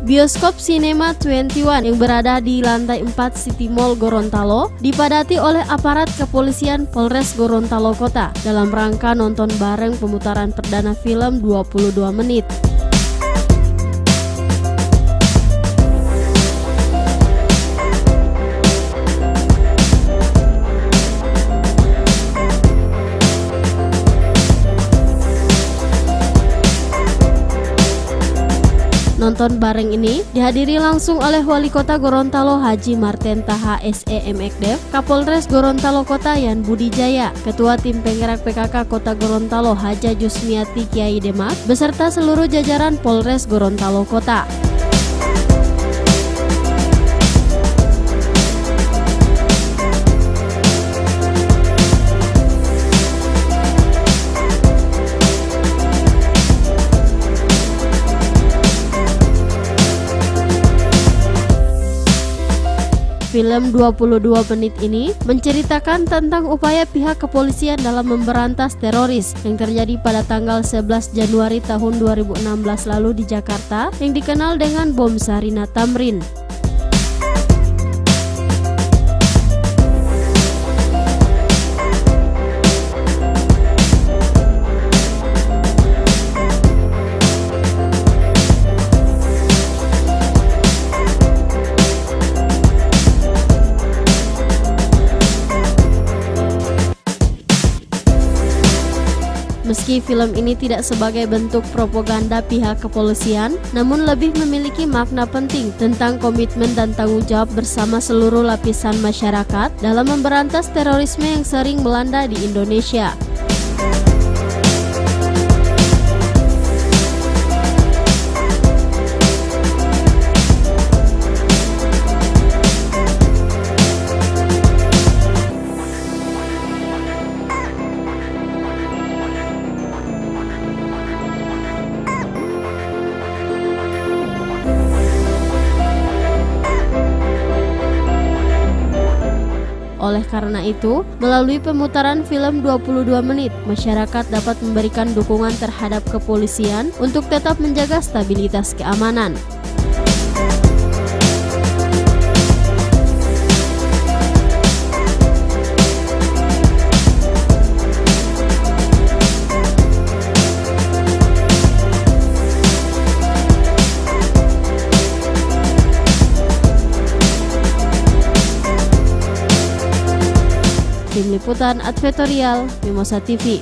Bioskop Cinema 21 yang berada di lantai 4 City Mall Gorontalo dipadati oleh aparat kepolisian Polres Gorontalo Kota dalam rangka nonton bareng pemutaran perdana film 22 menit. Nonton bareng ini dihadiri langsung oleh Wali Kota Gorontalo Haji Martenta HSE/MKdev, Kapolres Gorontalo Kota Yan Budi Jaya, Ketua Tim Penggerak PKK Kota Gorontalo Haja Jusmiati Kiai Demak, beserta seluruh jajaran Polres Gorontalo Kota. Film 22 menit ini menceritakan tentang upaya pihak kepolisian dalam memberantas teroris yang terjadi pada tanggal 11 Januari tahun 2016 lalu di Jakarta yang dikenal dengan bom Sarinah Tamrin. Meski film ini tidak sebagai bentuk propaganda pihak kepolisian, namun lebih memiliki makna penting tentang komitmen dan tanggung jawab bersama seluruh lapisan masyarakat dalam memberantas terorisme yang sering melanda di Indonesia. Oleh karena itu, melalui pemutaran film 22 menit, masyarakat dapat memberikan dukungan terhadap kepolisian untuk tetap menjaga stabilitas keamanan. Tim Liputan Advertorial Mimosa TV.